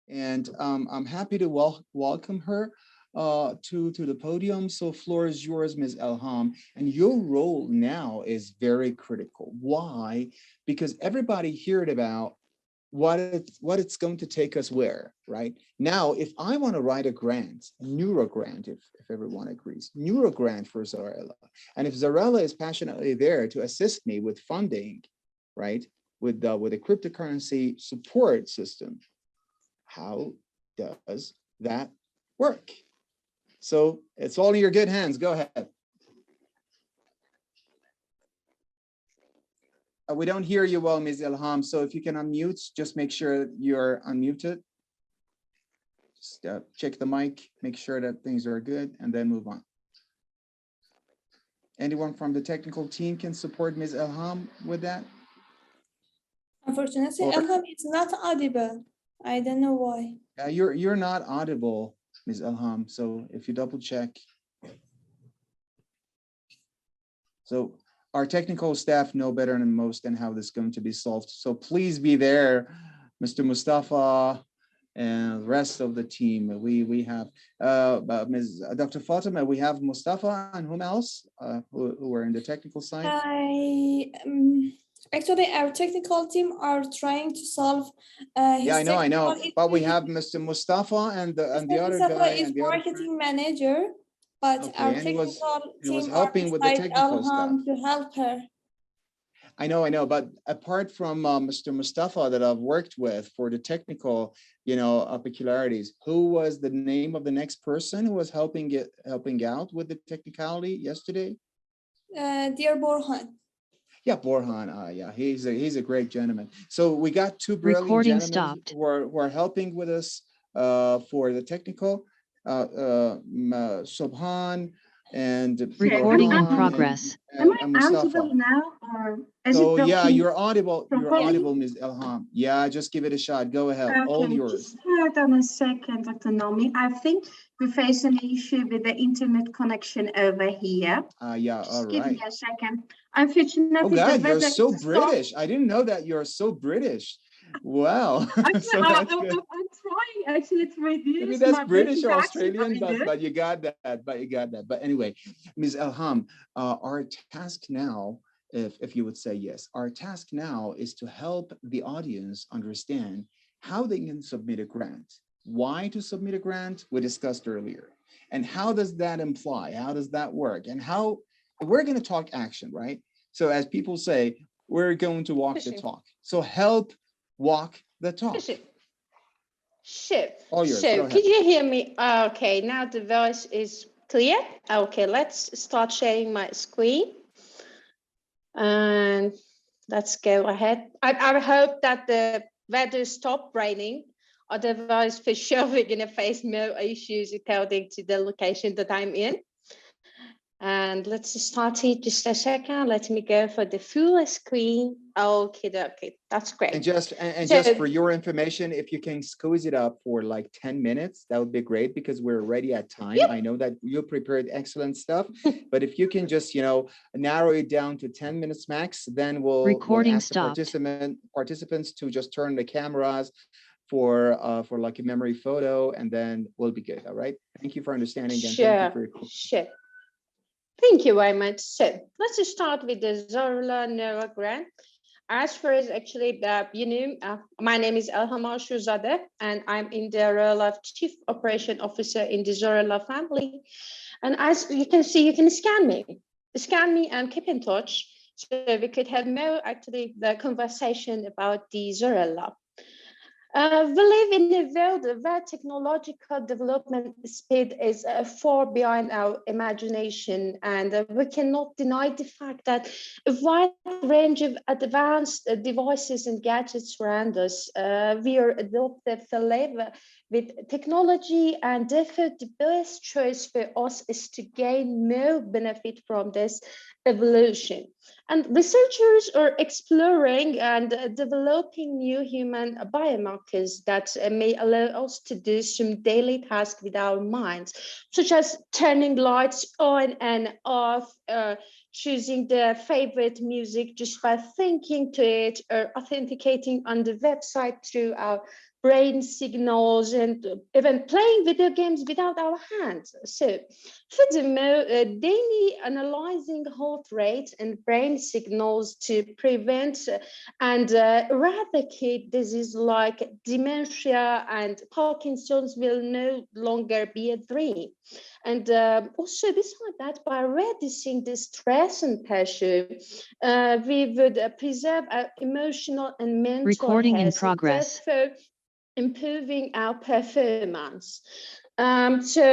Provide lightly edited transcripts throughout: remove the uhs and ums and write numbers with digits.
And I'm happy to welcome her to the podium. So floor is yours, Ms. Elham. And your role now is very critical. Why? Because everybody heard about what it's going to take us where, right? Now, if I want to write a grant, NeuroGrant, if everyone agrees, NeuroGrant for Zarela, and if Zarela is passionately there to assist me with funding, right, with a cryptocurrency support system, how does that work? So it's all in your good hands. Go ahead. We don't hear you well, Ms. Ilham. So if you can unmute, just make sure you're unmuted. Just check the mic, make sure that things are good, and then move on. Anyone from the technical team can support Ms. Ilham with that? Unfortunately, Ilham is not audible. I don't know why. You're not audible, Ms. Ilham. So if you double check. So our technical staff know better than most and how this is going to be solved. So please be there, Mr. Mustafa and the rest of the team. We have Ms. Dr. Fatima, we have Mustafa and whom else who are in the technical side? Actually, our technical team are trying to solve. Yeah, I know. But we have Mr. Mustafa and the other guy. Is marketing manager. But our technical team helping with the technical stuff to help her. I know, but apart from Mr. Mustafa that I've worked with for the technical, peculiarities, who was the name of the next person who was helping out with the technicality yesterday? Dear Borhan. Yeah, Borhan. Yeah, he's a great gentleman. So we got two brilliant gentlemen who are helping with us for the technical. Subhan and recording in progress. Am I audible now, or is so it yeah, you're audible. You're audible, Ms. Elham. Yeah, just give it a shot. Go ahead. Okay, all yours. Just hold on a second, Dr. Nomi. I think we face an issue with the internet connection over here. Yeah, just all right. Give me a second. Unfortunately, oh God, you're so British. I didn't know that you're so British. Wow. Actually, I'm trying actually to reduce. Maybe that's British or Australian, but you got that. But anyway, Ms. Elham, our task now, if you would say yes, our task now is to help the audience understand how they can submit a grant, why to submit a grant, we discussed earlier, and how does that imply, how does that work, and how we're going to talk action, right? So as people say, we're going to walk the talk. So help walk the talk. Sure. All yours. So could you hear me? Okay, now the voice is clear. Okay, let's start sharing my screen. And let's go ahead. I hope that the weather stopped raining. Otherwise, for sure, we're going to face more issues according to the location that I'm in. And let's start here just a second. Let me go for the full screen. Okay, that's great. And just for your information, if you can squeeze it up for like 10 minutes, that would be great because we're already at time. Yep. I know that you prepared excellent stuff, but if you can just, narrow it down to 10 minutes max, then we'll ask the participants to just turn the cameras for like a memory photo, and then we'll be good. All right. Thank you for understanding. And sure. Thank you for your Sure. Thank you very much. So let's just start with the Zarela NeuroGrant. As far as actually, my name is Elham Ashuzadeh, and I'm in the role of Chief Operation Officer in the Zarela family. And as you can see, you can scan me and keep in touch. So we could have more actually the conversation about the Zarela. We live in a world where technological development speed is far beyond our imagination, and we cannot deny the fact that a wide range of advanced devices and gadgets surround us. We are adopted to live with technology, and therefore the best choice for us is to gain more benefit from this evolution. And researchers are exploring and developing new human biomarkers that may allow us to do some daily tasks with our minds, such as turning lights on and off, choosing their favorite music just by thinking to it, or authenticating on the website through our brain signals, and even playing video games without our hands. So furthermore, daily analyzing heart rate and brain signals to prevent and eradicate disease like dementia and Parkinson's will no longer be a dream. And also, beside that, by reducing the stress and pressure, we would preserve our emotional and mental Recording in health, progress. therefore improving our performance. So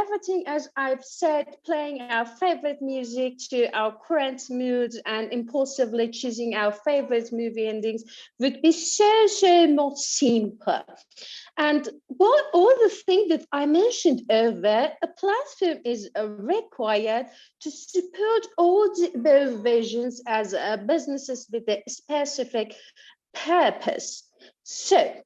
everything, as I've said, playing our favorite music to our current mood and impulsively choosing our favorite movie endings would be so much simpler. And what all the things that I mentioned earlier, a platform is required to support all those visions as businesses with a specific purpose. So,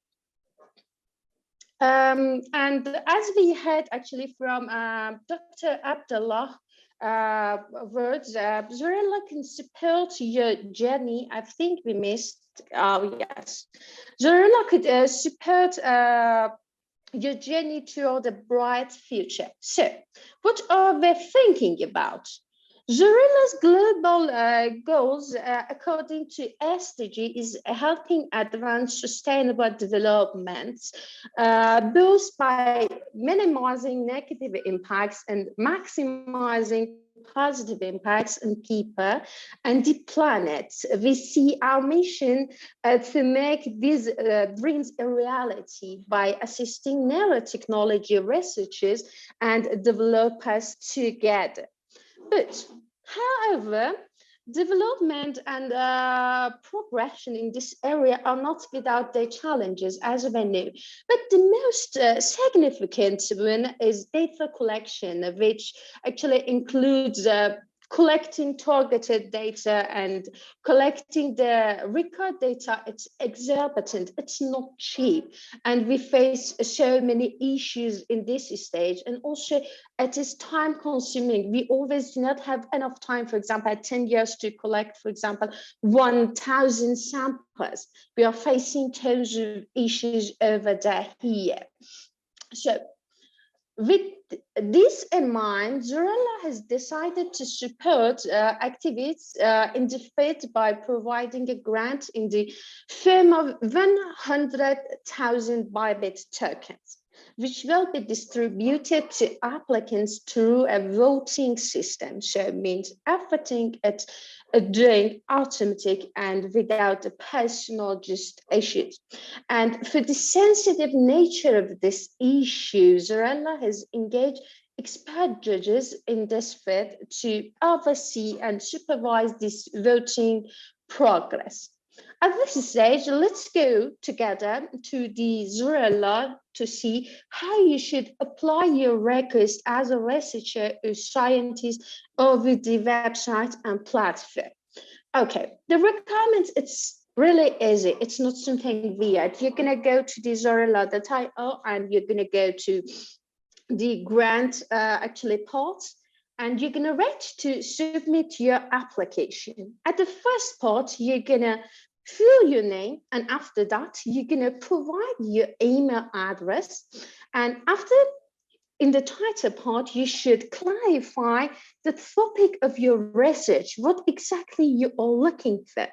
and as we heard actually from Dr. Abdullah words, Zarela can support your journey. I think we missed, yes. Zarela could support your journey toward a bright future. So, what are we thinking about? Zarela's global goals, according to SDG, is helping advance sustainable development, both by minimizing negative impacts and maximizing positive impacts on people and the planet. We see our mission to make these dreams a reality by assisting neurotechnology researchers and developers together. But, however, development and progression in this area are not without their challenges, as we know. But the most significant one is data collection, which actually includes collecting targeted data and collecting the record data. It's exorbitant, it's not cheap. And we face so many issues in this stage. And also it is time consuming. We always do not have enough time, for example, 10 years to collect, for example, 1,000 samples. We are facing tons of issues over there here. So with this in mind, Zarela has decided to support activities in the field by providing a grant in the form of 100,000 Bybit tokens, which will be distributed to applicants through a voting system. So it means everything it's doing automatic and without the personal just issues. And for the sensitive nature of this issue, Zarela has engaged expert judges in this field to oversee and supervise this voting progress. At this stage, let's go together to the Zarela to see how you should apply your request as a researcher or scientist over the website and platform. Okay, the requirements, it's really easy. It's not something weird. You're gonna go to the Zarela.io and you're gonna go to the grant actually part, and you're gonna reach to submit your application. At the first part, you're gonna fill your name, and after that, you're gonna provide your email address. And after, in the title part, you should clarify the topic of your research, what exactly you are looking for.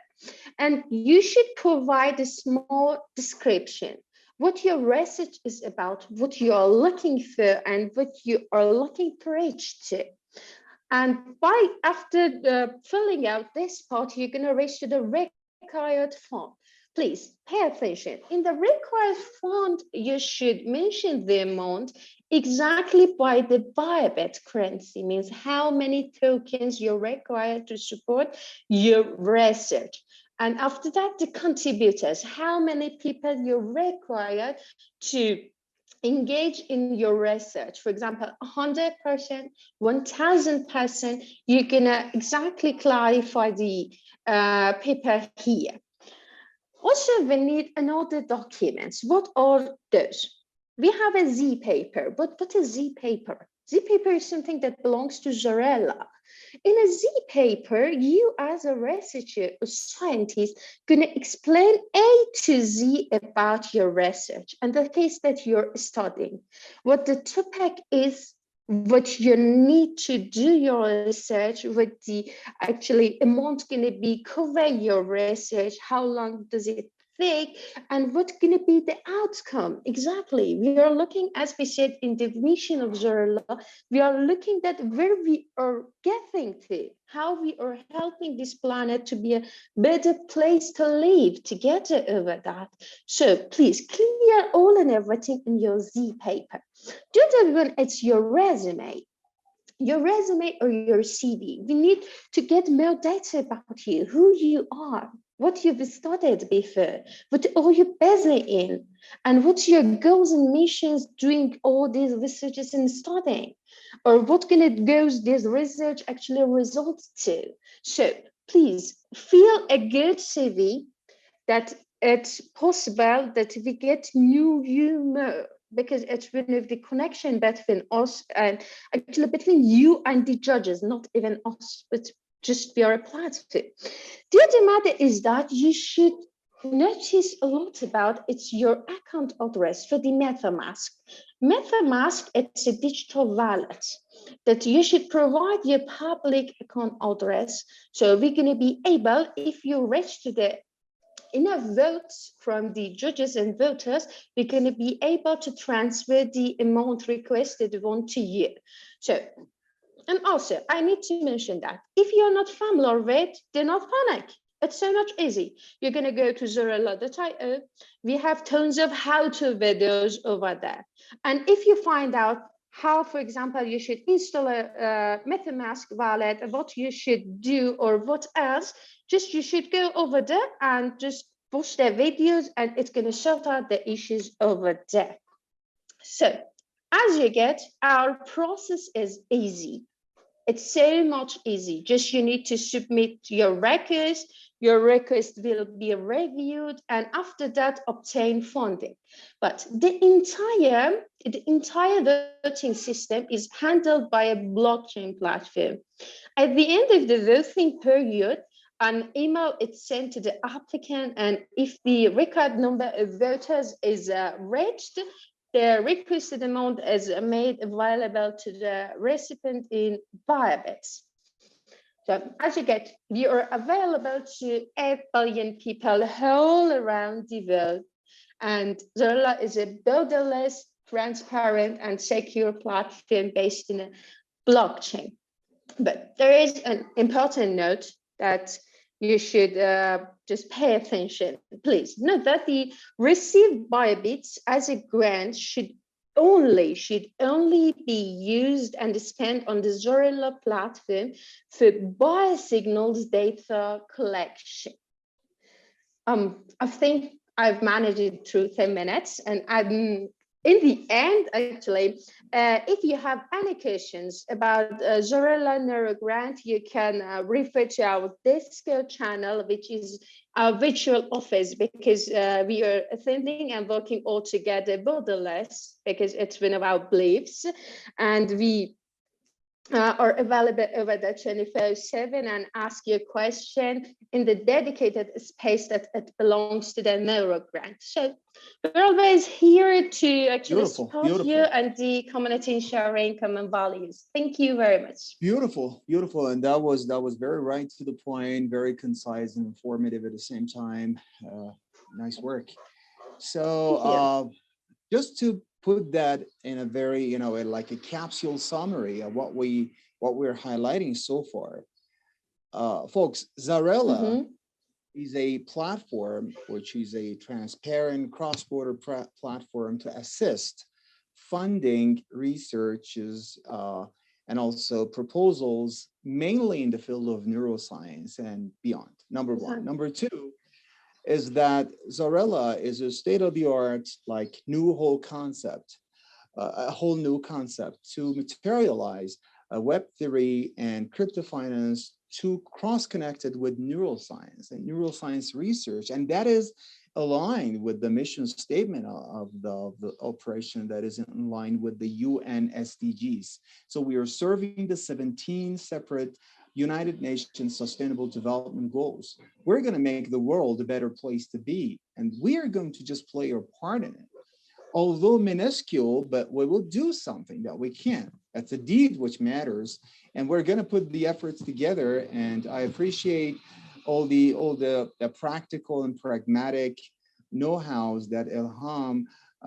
And you should provide a small description, what your research is about, what you are looking for, and what you are looking to reach to. And after filling out this part, you're gonna reach to the required form. Please pay attention. In the required font, you should mention the amount exactly by the Bybit currency, means how many tokens you're required to support your research. And after that, the contributors, how many people you're required to engage in your research. For example, 100%, 1,000%, you're gonna exactly clarify the paper here. Also, we need another documents. What are those? We have a Z paper, but what is Z paper? Z paper is something that belongs to Zarela. In a Z paper, you as a researcher or scientist going to explain A to Z about your research and the case that you're studying, what the topic is, what you need to do your research, what the actually amount going to be covering your research, how long does it take, and what's going to be the outcome exactly. We are looking, as we said in the mission of Zarela, we are looking at where we are getting to, how we are helping this planet to be a better place to live together over that. So please clear all and everything in your Z paper. Do that when it's your resume or your CV. We need to get more data about you, who you are, what you've studied before, what are you busy in, and what's your goals and missions doing all these researches and studying, or what can it goes this research actually results to. So please feel a good CV that it's possible that we get new humor, because it's one of the connection between us and actually between you and the judges, not even us, but just we are a platform. The other matter is that you should notice a lot about it's your account address for the MetaMask. MetaMask, it's a digital wallet that you should provide your public account address. So we're going to be able, if you register the enough votes from the judges and voters, we're going to be able to transfer the amount requested onto you. So, and also, I need to mention that if you're not familiar with, do not panic. It's so much easy. You're going to go to Zarela.io. We have tons of how-to videos over there. And if you find out how, for example, you should install a MetaMask wallet, what you should do, or what else, just you should go over there and just watch their videos, and it's going to sort out the issues over there. So as you get, our process is easy. It's so much easy. Just you need to submit your request. Your request will be reviewed, and after that, obtain funding. But the entire voting system is handled by a blockchain platform. At the end of the voting period, an email is sent to the applicant, and if the required number of voters is reached, the requested amount is made available to the recipient in Bybits. So as you get, we are available to 8 billion people all around the world. And Zarela is a borderless, transparent, and secure platform based in a blockchain. But there is an important note that you should just pay attention. Please note that the received Bybits as a grant should only be used and spent on the Zarela platform for biosignals data collection. I think I've managed it through 10 minutes, and in the end, actually, if you have any questions about Zarela NeuroGrant, you can refer to our Discord channel, which is our virtual office, because we are attending and working all together borderless, because it's one of our beliefs. And we are available over the 24/7 and ask your question in the dedicated space that it belongs to the NeuroGrant. So we're always here to actually support you and the community in sharing common values. Thank you very much. Beautiful, beautiful. And that was very right to the point, very concise and informative at the same time. Nice work. So just to put that in a very, like a capsule summary of what we're highlighting so far. Folks, Zarela is a platform which is a transparent cross-border platform to assist funding researches and also proposals, mainly in the field of neuroscience and beyond, number one. Number two is that Zarela is a state-of-the-art, like a whole new concept to materialize Web3 and crypto finance to cross-connected with neuroscience and neuroscience research. And that is aligned with the mission statement of the operation that is in line with the UN SDGs. So we are serving the 17 separate United Nations Sustainable Development Goals. We're going to make the world a better place to be, and we are going to just play our part in it. Although minuscule, but we will do something that we can. That's a deed which matters, and we're going to put the efforts together. And I appreciate all the practical and pragmatic know-hows that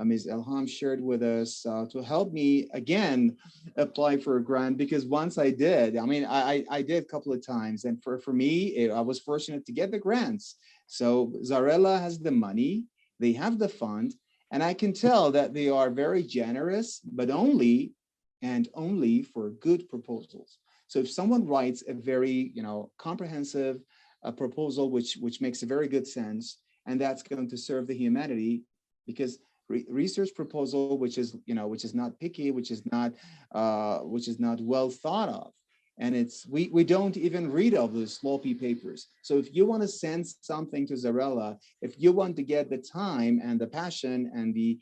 Ms. Ilham shared with us to help me again apply for a grant, because once I did, I mean, I did a couple of times, and for me, I was fortunate to get the grants. So Zarela has the money, they have the fund, and I can tell that they are very generous, but only for good proposals. So if someone writes a very, comprehensive proposal, which makes a very good sense, and that's going to serve the humanity, because research proposal, which is not picky, which is not well thought of, and we don't even read all those sloppy papers. So if you want to send something to Zarela, if you want to get the time and the passion and the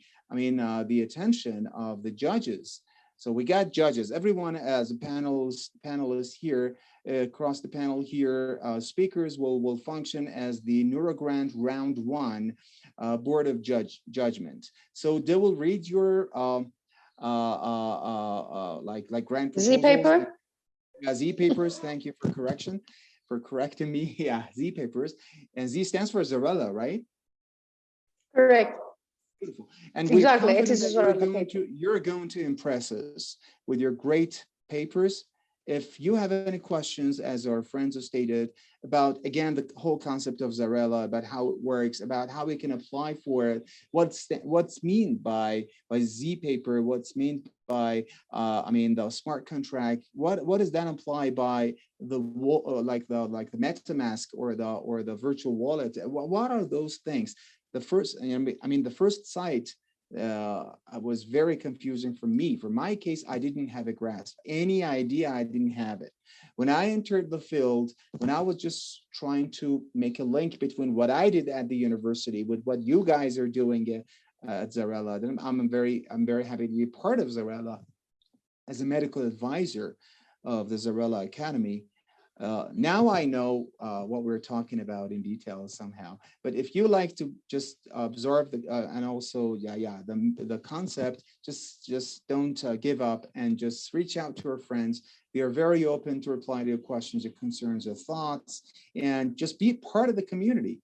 attention of the judges. So we got judges, everyone as panelists here, across the panel here, speakers will function as the NeuroGrant round 1 board of judgment. So they will read your like grant proposals. Z-paper? Yeah, Z papers. Thank you for correcting me. Yeah, Z papers, and Z stands for Zarela, right? Correct. Beautiful. And Exactly. we're It is confident that you're going to impress us with your great papers. If you have any questions, as our friends have stated, about, again, the whole concept of Zarela, about how it works, about how we can apply for it, what's mean by Z paper, what's mean by the smart contract, what does that imply by the like the MetaMask or the virtual wallet? What are those things? The first site was very confusing for me. For my case, I didn't have a grasp, any idea. I didn't have it. When I entered the field, when I was just trying to make a link between what I did at the university with what you guys are doing at Zarela, then I'm very happy to be part of Zarela as a medical advisor of the Zarela Academy. Now I know what we're talking about in detail somehow. But if you like to just absorb and also the concept, just don't give up and just reach out to our friends. We are very open to reply to your questions, your concerns, your thoughts, and just be part of the community.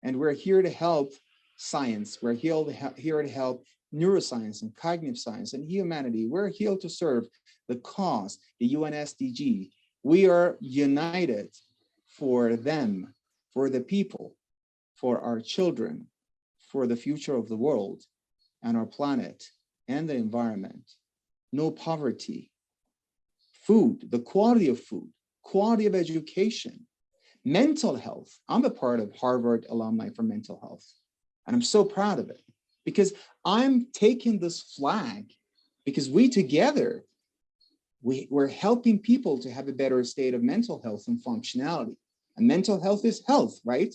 And we're here to help science. We're here to help neuroscience and cognitive science and humanity. We're here to serve the cause, the UN SDG. We are united for them, for the people, for our children, for the future of the world and our planet and the environment. No poverty, food, the quality of food, quality of education, mental health. I'm a part of Harvard alumni for mental health, and I'm so proud of it, because I'm taking this flag because we together, we're helping people to have a better state of mental health and functionality. And mental health is health, right?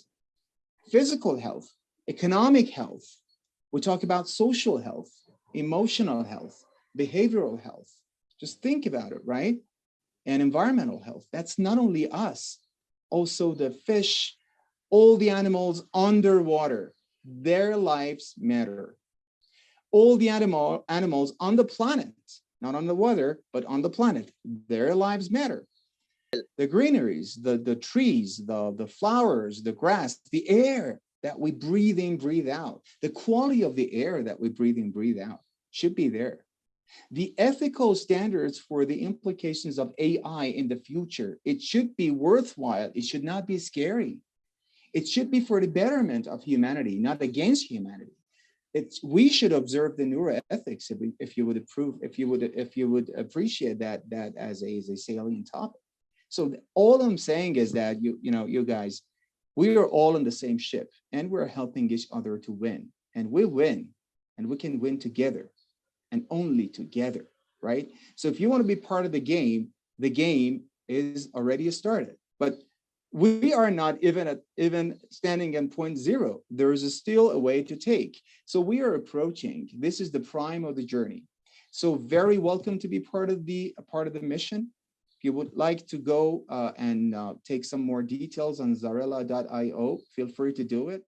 Physical health, economic health. We talk about social health, emotional health, behavioral health. Just think about it, right? And environmental health. That's not only us, also the fish, all the animals underwater, their lives matter. All the animals on the planet, not on the weather, but on the planet, their lives matter. The greeneries, the trees, the flowers, the grass, the air that we breathe in, breathe out, the quality of the air that we breathe in, breathe out should be there. The ethical standards for the implications of AI in the future, it should be worthwhile. It should not be scary. It should be for the betterment of humanity, not against humanity. We should observe the neuroethics if you would appreciate that as a salient topic. So all I'm saying is that you guys, we are all in the same ship, and we're helping each other to win, and we win, and we can win together, and only together, right? So if you want to be part of the game is already started, but we are not even standing at point zero. There is still a way to take. So we are approaching. This is the prime of the journey. So very welcome to be part of the mission. If you would like to go and take some more details on zarela.io, feel free to do it.